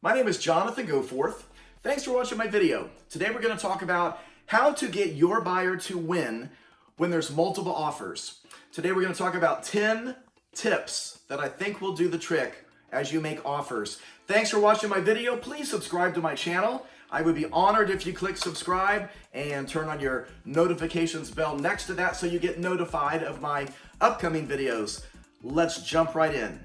My name is Jonathan Goforth. Thanks for watching my video. Today we're going to talk about how to get your buyer to win when there's multiple offers. Today we're going to talk about 10 tips that I think will do the trick as you make offers. Thanks for watching my video. Please subscribe to my channel. I would be honored if you click subscribe and turn on your notifications bell next to that so you get notified of my upcoming videos. Let's jump right in.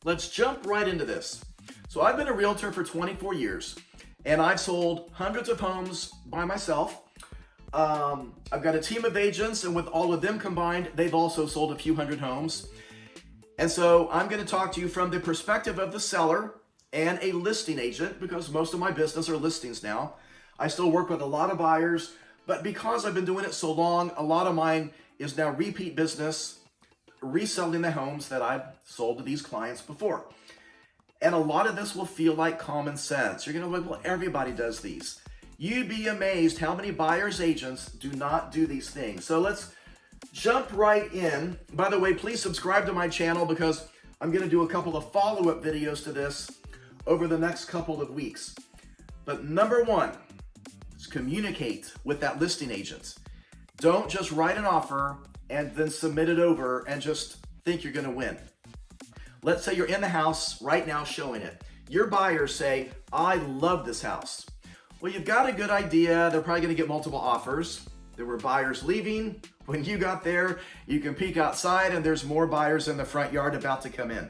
Let's jump right into this. So I've been a realtor for 24 years and I've sold hundreds of homes by myself. I've got a team of agents, and with all of them combined, they've also sold a few hundred homes. And so I'm going to talk to you from the perspective of the seller and a listing agent, because most of my business are listings now. I still work with a lot of buyers, but because I've been doing it so long, a lot of mine is now repeat business, reselling the homes that I've sold to these clients before. And a lot of this will feel like common sense. You're gonna be like, well, everybody does these. You'd be amazed how many buyer's agents do not do these things. So let's jump right in. By the way, please subscribe to my channel because I'm gonna do a couple of follow-up videos to this over the next couple of weeks. But number one is communicate with that listing agent. Don't just write an offer and then submit it over and just think you're gonna win. Let's say you're in the house right now showing it. Your buyers say, I love this house. Well, you've got a good idea. They're probably gonna get multiple offers. There were buyers leaving. When you got there, you can peek outside and there's more buyers in the front yard about to come in.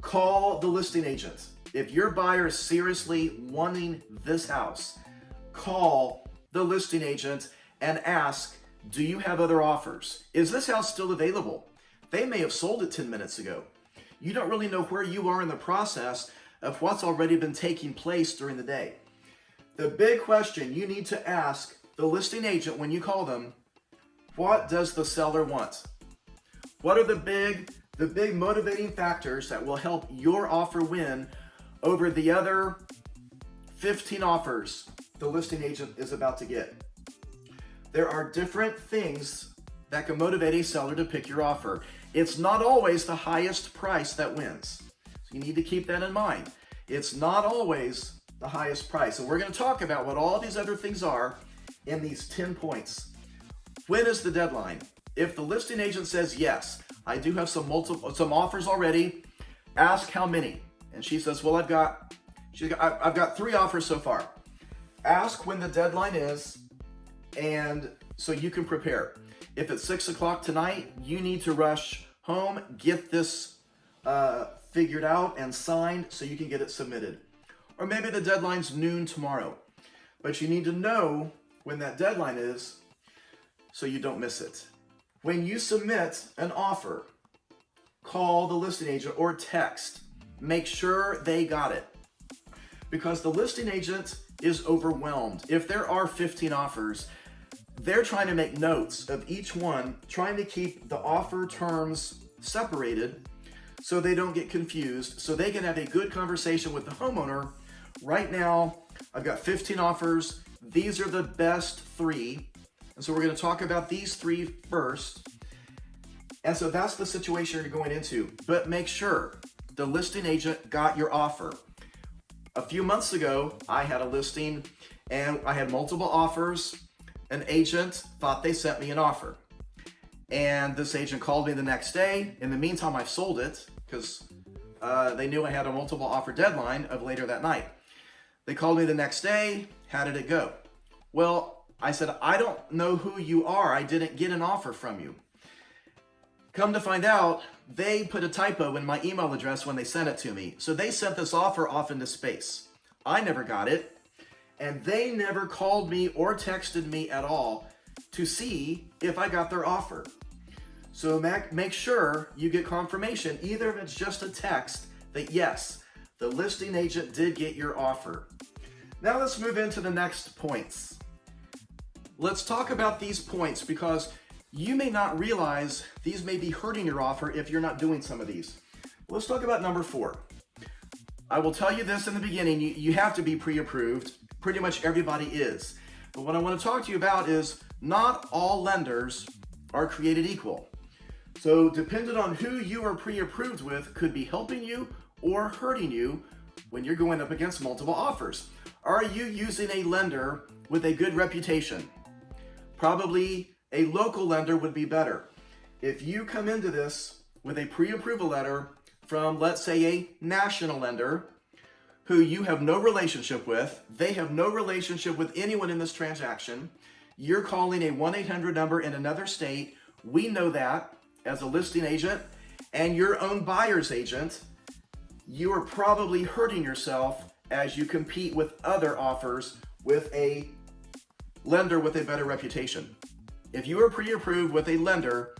Call the listing agent. If your buyer is seriously wanting this house, call the listing agent and ask, do you have other offers? Is this house still available? They may have sold it 10 minutes ago. You don't really know where you are in the process of what's already been taking place during the day. The big question you need to ask the listing agent when you call them, what does the seller want? What are the big motivating factors that will help your offer win over the other 15 offers the listing agent is about to get? There are different things that can motivate a seller to pick your offer. It's not always the highest price that wins. So you need to keep that in mind. It's not always the highest price. And we're going to talk about what all these other things are in these 10 points. When is the deadline? If the listing agent says, yes, I do have some offers already, ask how many. And she says, well, I've got 3 offers so far. Ask when the deadline is, and so you can prepare. If it's 6 o'clock tonight, you need to rush home, get this figured out and signed so you can get it submitted. Or maybe the deadline's noon tomorrow, but you need to know when that deadline is so you don't miss it. When you submit an offer, call the listing agent or text. Make sure they got it, because the listing agent is overwhelmed. If there are 15 offers, they're trying to make notes of each one, trying to keep the offer terms separated so they don't get confused, so they can have a good conversation with the homeowner. Right now, I've got 15 offers. These are the best 3. And so we're going to talk about these 3 first. And so that's the situation you're going into. But make sure the listing agent got your offer. A few months ago, I had a listing and I had multiple offers. An agent thought they sent me an offer. And this agent called me the next day. In the meantime, I've sold it because they knew I had a multiple offer deadline of later that night. They called me the next day. How did it go? Well, I said, I don't know who you are. I didn't get an offer from you. Come to find out, they put a typo in my email address when they sent it to me. So they sent this offer off into space. I never got it. And they never called me or texted me at all to see if I got their offer. So make sure you get confirmation, either if it's just a text, that yes, the listing agent did get your offer. Now let's move into the next points. Let's talk about these points because You may not realize these may be hurting your offer if you're not doing some of these. Let's talk about number 4. I will tell you this in the beginning, you have to be pre-approved. Pretty much everybody is. But what I want to talk to you about is not all lenders are created equal. So depending on who you are pre-approved with could be helping you or hurting you when you're going up against multiple offers. Are you using a lender with a good reputation? Probably a local lender would be better. If you come into this with a pre-approval letter from, let's say, a national lender who you have no relationship with, they have no relationship with anyone in this transaction, you're calling a 1-800 number in another state, we know that as a listing agent and your own buyer's agent, you are probably hurting yourself as you compete with other offers with a lender with a better reputation. If you are pre-approved with a lender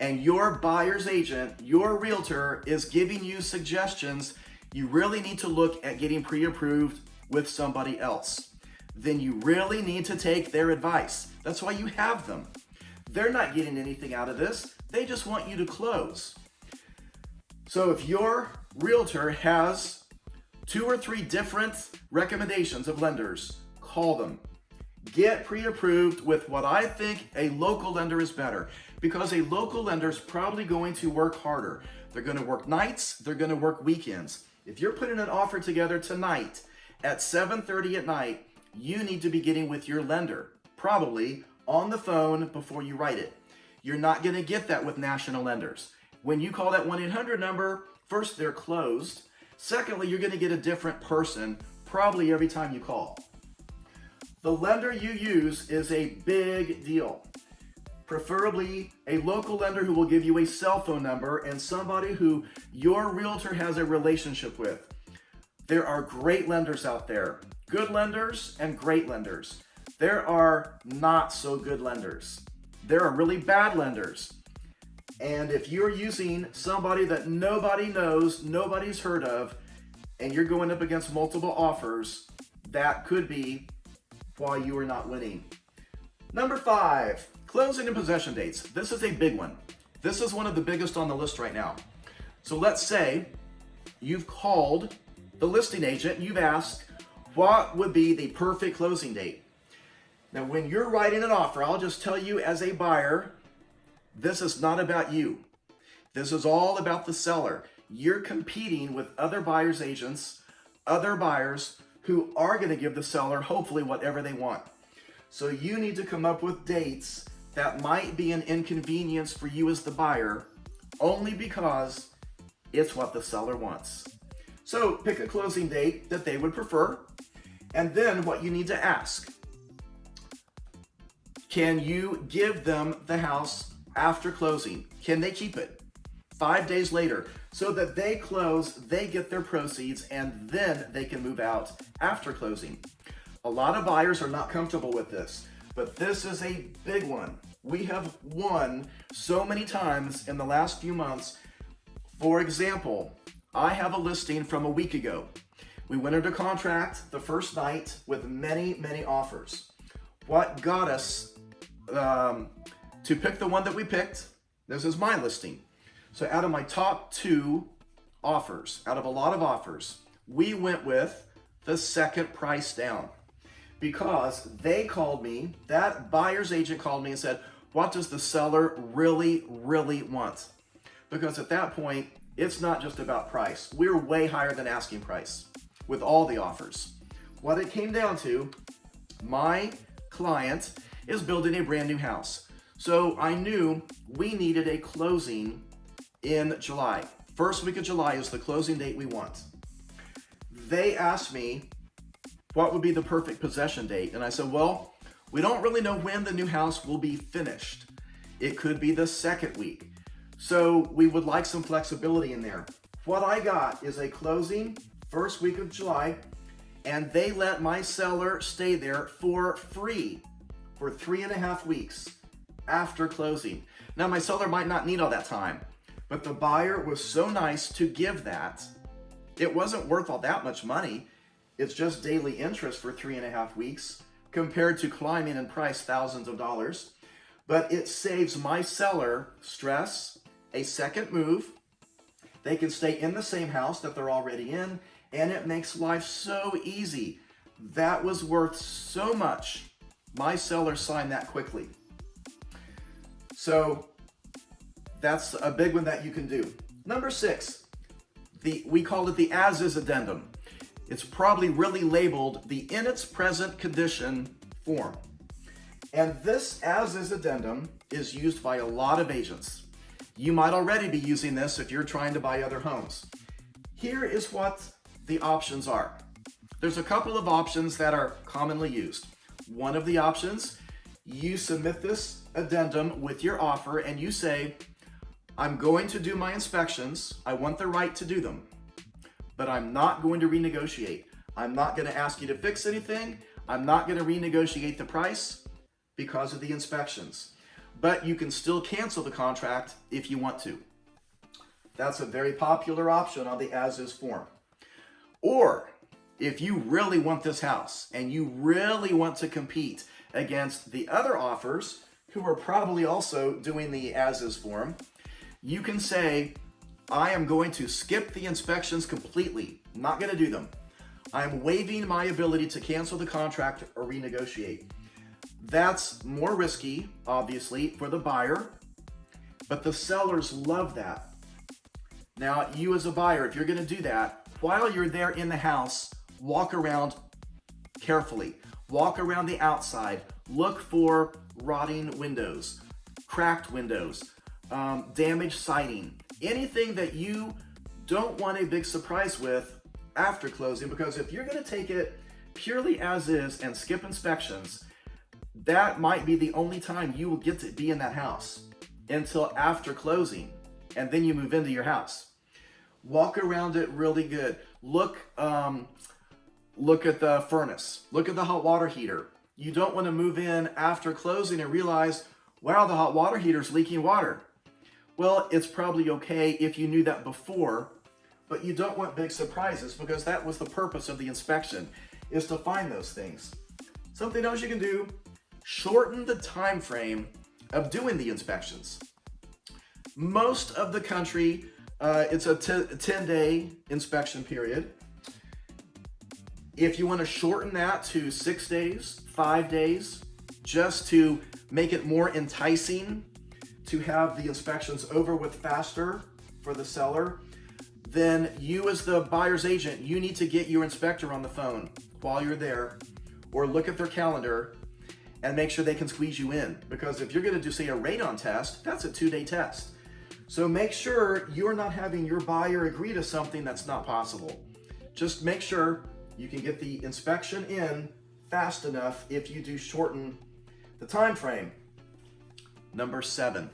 and your buyer's agent, your realtor, is giving you suggestions, you really need to look at getting pre-approved with somebody else. Then you really need to take their advice. That's why you have them. They're not getting anything out of this. They just want you to close. So if your realtor has 2 or 3 different recommendations of lenders, call them. Get pre-approved with what I think a local lender is better, because a local lender is probably going to work harder. They're going to work nights, they're going to work weekends. If you're putting an offer together tonight at 7:30 at night, you need to be getting with your lender, probably on the phone before you write it. You're not going to get that with national lenders. When you call that 1-800 number, first, they're closed. Secondly, you're going to get a different person probably every time you call. The lender you use is a big deal. Preferably a local lender who will give you a cell phone number and somebody who your realtor has a relationship with. There are great lenders out there, good lenders and great lenders. There are not so good lenders. There are really bad lenders. And if you're using somebody that nobody knows, nobody's heard of, and you're going up against multiple offers, that could be why you are not winning. Number 5, closing and possession dates. This is a big one. This is one of the biggest on the list right now. So let's say you've called the listing agent, you've asked what would be the perfect closing date. Now, when you're writing an offer, I'll just tell you as a buyer, this is not about you. This is all about the seller. You're competing with other buyers' agents, other buyers who are going to give the seller hopefully whatever they want. So you need to come up with dates that might be an inconvenience for you as the buyer only because it's what the seller wants. So pick a closing date that they would prefer, and then what you need to ask. Can you give them the house after closing? Can they keep it 5 days later so that they close, they get their proceeds, and then they can move out after closing? A lot of buyers are not comfortable with this, but this is a big one. We have won so many times in the last few months. For example, I have a listing from a week ago. We went into contract the first night with many, many offers. What got us to pick the one that we picked, this is my listing. So out of my top 2 offers, out of a lot of offers, we went with the second price down because they called me, that buyer's agent called me and said, what does the seller really, really want? Because at that point, it's not just about price. We're way higher than asking price with all the offers. What it came down to, my client is building a brand new house. So I knew we needed a closing in July. First week of July is the closing date we want. They asked me what would be the perfect possession date. And I said, well, we don't really know when the new house will be finished. It could be the second week. So we would like some flexibility in there. What I got is a closing first week of July, and they let my seller stay there for free for 3.5 weeks after closing. Now, my seller might not need all that time, but the buyer was so nice to give that. It wasn't worth all that much money. It's just daily interest for 3.5 weeks compared to climbing in price thousands of dollars. but it saves my seller stress, a second move. They can stay in the same house that they're already in, and it makes life so easy. That was worth so much. My seller signed that quickly. So that's a big one that you can do. Number 6, we call it the as-is addendum. It's probably really labeled the in its present condition form. And this as-is addendum is used by a lot of agents. You might already be using this if you're trying to buy other homes. Here is what the options are. There's a couple of options that are commonly used. One of the options, you submit this addendum with your offer and you say, I'm going to do my inspections. I want the right to do them, but I'm not going to renegotiate. I'm not going to ask you to fix anything. I'm not going to renegotiate the price because of the inspections. But you can still cancel the contract if you want to. That's a very popular option on the as-is form. Or if you really want this house and you really want to compete against the other offers who are probably also doing the as-is form, you can say, I am going to skip the inspections completely. I'm not going to do them. I'm waiving my ability to cancel the contract or renegotiate. That's more risky, obviously, for the buyer, but the sellers love that. Now, you as a buyer, if you're going to do that, while you're there in the house, walk around carefully. Walk around the outside. Look for rotting windows, cracked windows, damaged siding, anything that you don't want a big surprise with after closing, because if you're going to take it purely as is and skip inspections, that might be the only time you will get to be in that house until after closing, and then you move into your house. Walk around it really good. Look at the furnace. Look at the hot water heater. You don't want to move in after closing and realize, wow, the hot water heater's leaking water. Well, it's probably okay if you knew that before, but you don't want big surprises because that was the purpose of the inspection, is to find those things. Something else you can do, shorten the time frame of doing the inspections. Most of the country, it's a 10-day inspection period. If you want to shorten that to 6 days, 5 days, just to make it more enticing to have the inspections over with faster for the seller, then you as the buyer's agent, you need to get your inspector on the phone while you're there, or look at their calendar and make sure they can squeeze you in. Because if you're going to do, say, a radon test, that's a 2-day test. So make sure you're not having your buyer agree to something that's not possible. Just make sure you can get the inspection in fast enough if you do shorten the time frame. Number 7,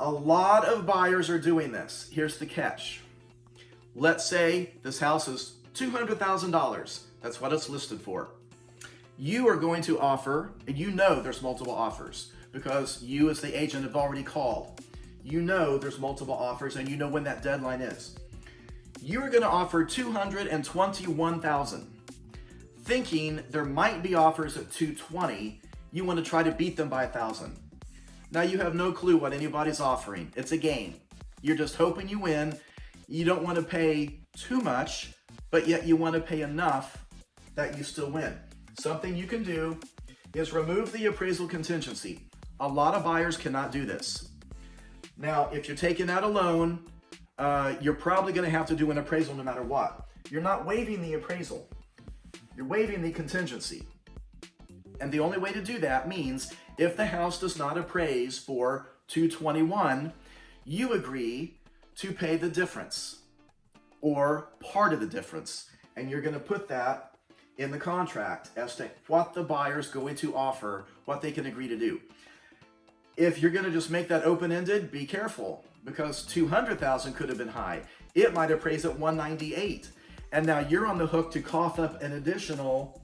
a lot of buyers are doing this. Here's the catch. Let's say this house is $200,000. That's what it's listed for. You are going to offer, and you know there's multiple offers because you as the agent have already called. You know there's multiple offers and you know when that deadline is. You are going to offer $221,000, thinking there might be offers at $220,000. You want to try to beat them by $1,000. Now you have no clue what anybody's offering. It's a game. You're just hoping you win. You don't want to pay too much, but yet you want to pay enough that you still win. Something you can do is remove the appraisal contingency. A lot of buyers cannot do this. Now, if you're taking out a loan, you're probably going to have to do an appraisal no matter what. You're not waiving the appraisal. You're waiving the contingency. And the only way to do that means if the house does not appraise for $221,000, you agree to pay the difference or part of the difference. And you're going to put that in the contract as to what the buyer's going to offer, what they can agree to do. If you're going to just make that open-ended, be careful, because $200,000 could have been high. It might appraise at $198,000, and now you're on the hook to cough up an additional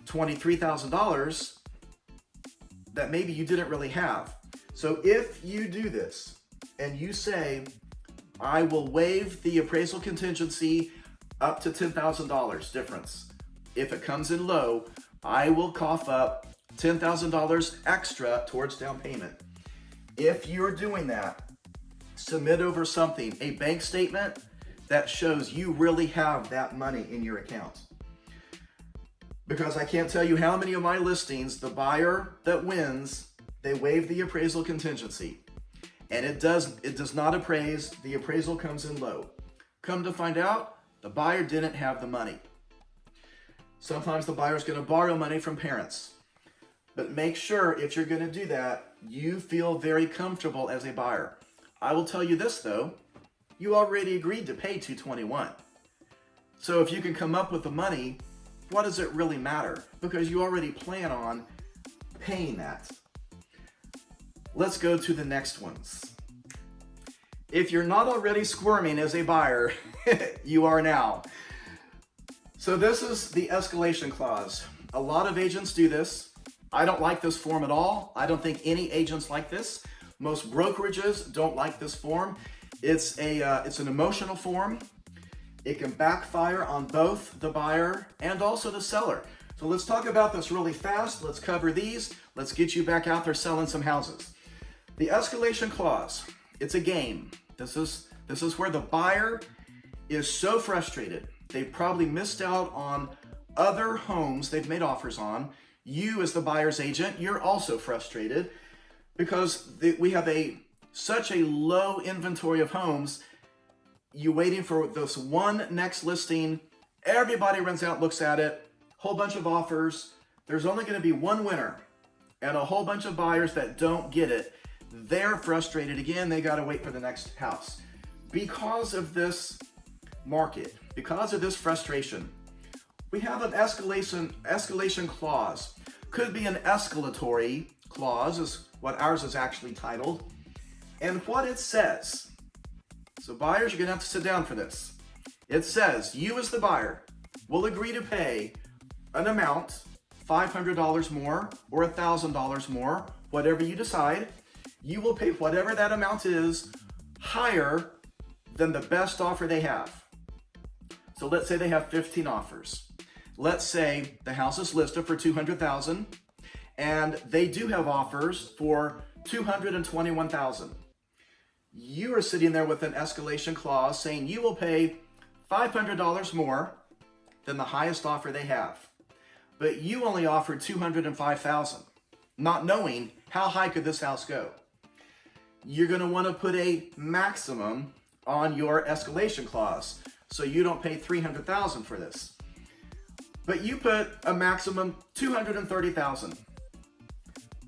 $23,000 that maybe you didn't really have. So if you do this and you say, I will waive the appraisal contingency up to $10,000 difference. If it comes in low, I will cough up $10,000 extra towards down payment. If you're doing that, submit over something, a bank statement that shows you really have that money in your account. Because I can't tell you how many of my listings, the buyer that wins, they waive the appraisal contingency. And it does not appraise, the appraisal comes in low. Come to find out, the buyer didn't have the money. Sometimes the buyer's gonna borrow money from parents. But make sure if you're gonna do that, you feel very comfortable as a buyer. I will tell you this though, you already agreed to pay $221. So if you can come up with the money, what does it really matter? Because you already plan on paying that. Let's go to the next ones. If you're not already squirming as a buyer, you are now. So this is the escalation clause. A lot of agents do this. I don't like this form at all. I don't think any agents like this. Most brokerages don't like this form. It's an emotional form. It can backfire on both the buyer and also the seller. So let's talk about this really fast. Let's cover these. Let's get you back out there selling some houses. The escalation clause, it's a game. This is where the buyer is so frustrated. They've probably missed out on other homes they've made offers on. You as the buyer's agent, you're also frustrated because we have such a low inventory of homes. You're waiting for this one next listing. Everybody runs out, looks at it, whole bunch of offers. There's only going to be one winner and a whole bunch of buyers that don't get it. They're frustrated again. They got to wait for the next house. Because of this market, because of this frustration, we have an escalation clause. Could be an escalatory clause is what ours is actually titled. And what it says, so buyers, you're gonna have to sit down for this. It says, you as the buyer will agree to pay an amount, $500 more or $1,000 more, whatever you decide. You will pay whatever that amount is higher than the best offer they have. So let's say they have 15 offers. Let's say the house is listed for $200,000 and they do have offers for $221,000. You are sitting there with an escalation clause saying you will pay $500 more than the highest offer they have. But you only offered $205,000, not knowing how high could this house go. You're going to want to put a maximum on your escalation clause so you don't pay $300,000 for this. But you put a maximum $230,000.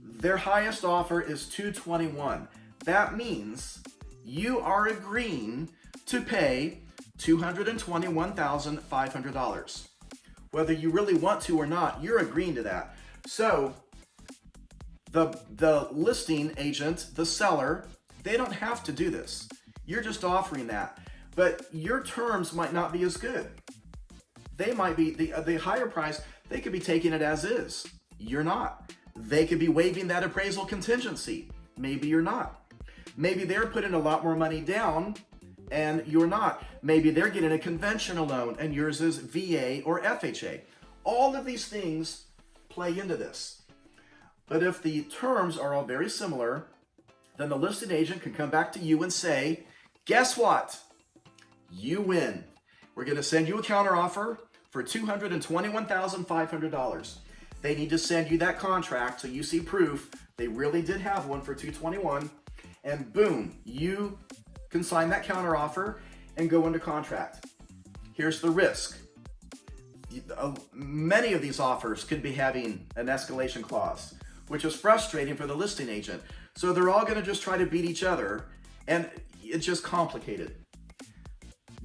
Their highest offer is $221,000. That means you are agreeing to pay $221,500. Whether you really want to or not, you're agreeing to that. So the listing agent, the seller, they don't have to do this. You're just offering that. But your terms might not be as good. They might be, the higher price, they could be taking it as is. You're not. They could be waiving that appraisal contingency. Maybe you're not. Maybe they're putting a lot more money down and you're not. Maybe they're getting a conventional loan and yours is VA or FHA. All of these things play into this. But if the terms are all very similar, then the listing agent can come back to you and say, guess what? You win. We're going to send you a counteroffer for $221,500. They need to send you that contract so you see proof they really did have one for $221,000, and boom, you can sign that counteroffer and go into contract. Here's the risk. Many of these offers could be having an escalation clause, which is frustrating for the listing agent. So they're all going to just try to beat each other, and it's just complicated.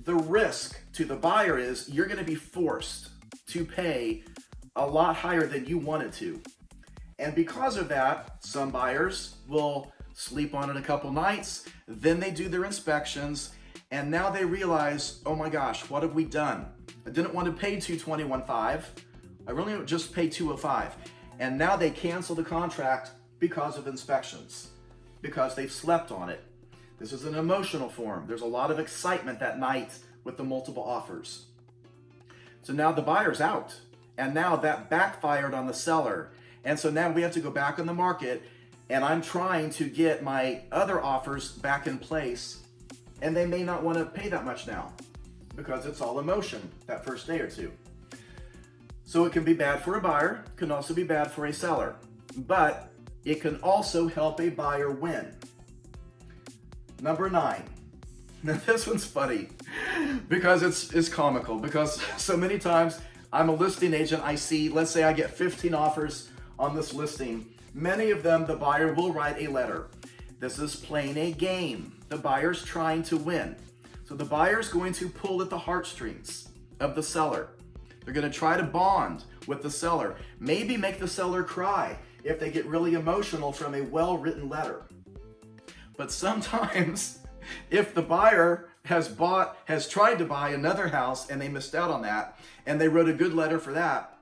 The risk to the buyer is you're going to be forced to pay a lot higher than you wanted to. And because of that, some buyers will sleep on it a couple nights, then they do their inspections, and now they realize, oh my gosh, what have we done? I didn't want to pay $221,500. I really just paid $205,000. And now they cancel the contract because of inspections, because they've slept on it. This is an emotional form. There's a lot of excitement that night with the multiple offers. So now the buyer's out, and now that backfired on the seller, And so now we have to go back on the market, and I'm trying to get my other offers back in place, and they may not want to pay that much now because it's all emotion that first day or two. So it can be bad for a buyer, can also be bad for a seller, but it can also help a buyer win. Number 9. Now this one's funny because it's comical, because so many times I'm a listing agent, I see, let's say I get 15 offers on this listing. Many of them, the buyer will write a letter. This is playing a game. The buyer's trying to win. So the buyer's going to pull at the heartstrings of the seller. They're going to try to bond with the seller. Maybe make the seller cry if they get really emotional from a well-written letter. But sometimes, if the buyer has tried to buy another house and they missed out on that, and they wrote a good letter for that,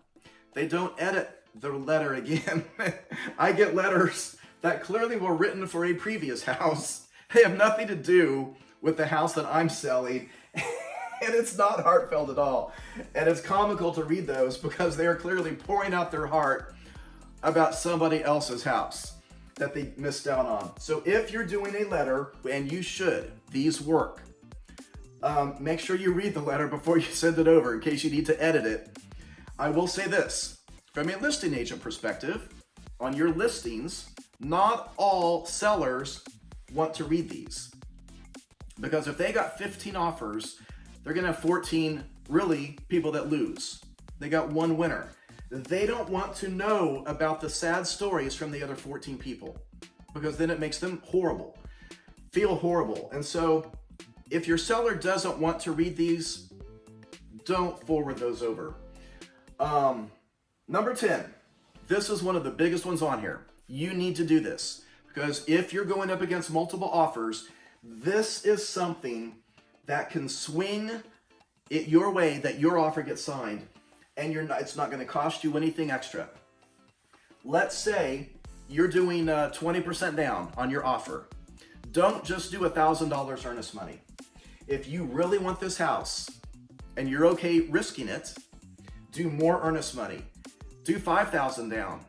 they don't edit the letter again. I get letters that clearly were written for a previous house. They have nothing to do with the house that I'm selling, and it's not heartfelt at all. And it's comical to read those because they are clearly pouring out their heart about somebody else's house that they missed out on. So if you're doing a letter, and you should, these work, make sure you read the letter before you send it over in case you need to edit it. I will say this, from a listing agent perspective, on your listings, not all sellers want to read these. Because if they got 15 offers, they're gonna have 14 really people that lose. They got one winner. They don't want to know about the sad stories from the other 14 people, because then it makes them feel horrible. And so if your seller doesn't want to read these, don't forward those over. Number 10, this is one of the biggest ones on here. You need to do this because if you're going up against multiple offers, this is something that can swing it your way, that your offer gets signed, and it's not going to cost you anything extra. Let's say you're doing 20% down on your offer. Don't just do $1,000 earnest money. If you really want this house and you're okay risking it, do more earnest money. Do $5,000 down.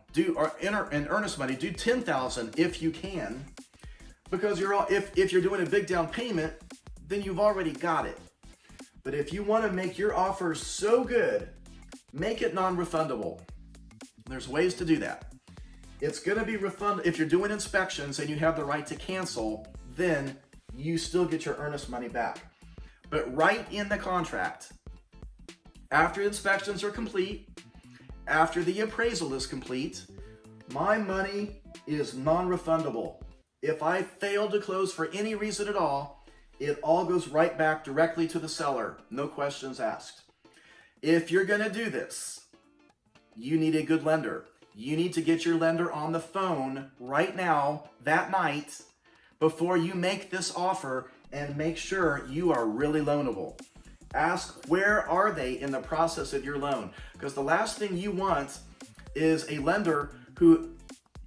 In earnest money, do $10,000 if you can, because if you're doing a big down payment, then you've already got it. But if you want to make your offer so good, make it non-refundable. There's ways to do that. It's going to be refundable. If you're doing inspections and you have the right to cancel, then you still get your earnest money back. But write in the contract, after inspections are complete, after the appraisal is complete, my money is non-refundable. If I fail to close for any reason at all, it all goes right back directly to the seller. No questions asked. If you're going to do this, you need a good lender. You need to get your lender on the phone right now, that night, before you make this offer, and make sure you are really loanable. Ask, where are they in the process of your loan? Because the last thing you want is a lender who,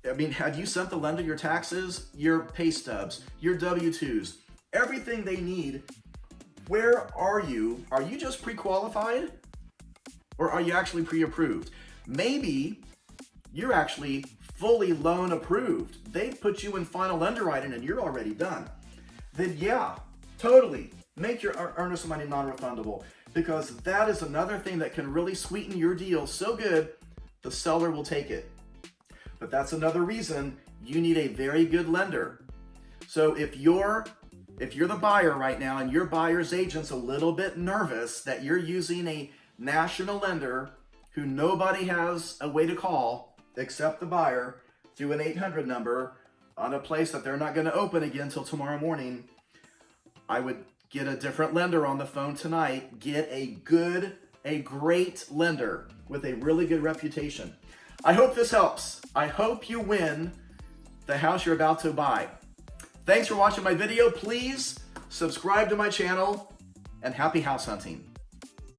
have you sent the lender your taxes, your pay stubs, your W-2s, everything they need? Where are you? Are you just pre-qualified? Or are you actually pre-approved? Maybe you're actually fully loan approved. They've put you in final underwriting and you're already done. Then yeah, totally. Make your earnest money non-refundable, because that is another thing that can really sweeten your deal so good, the seller will take it. But that's another reason you need a very good lender. So if you're the buyer right now and your buyer's agent's a little bit nervous that you're using a national lender who nobody has a way to call except the buyer through an 800 number on a place that they're not going to open again till tomorrow morning, I would get a different lender on the phone tonight. Get a great lender with a really good reputation. I hope this helps. I hope you win the house you're about to buy. Thanks for watching my video. Please subscribe to my channel, and happy house hunting.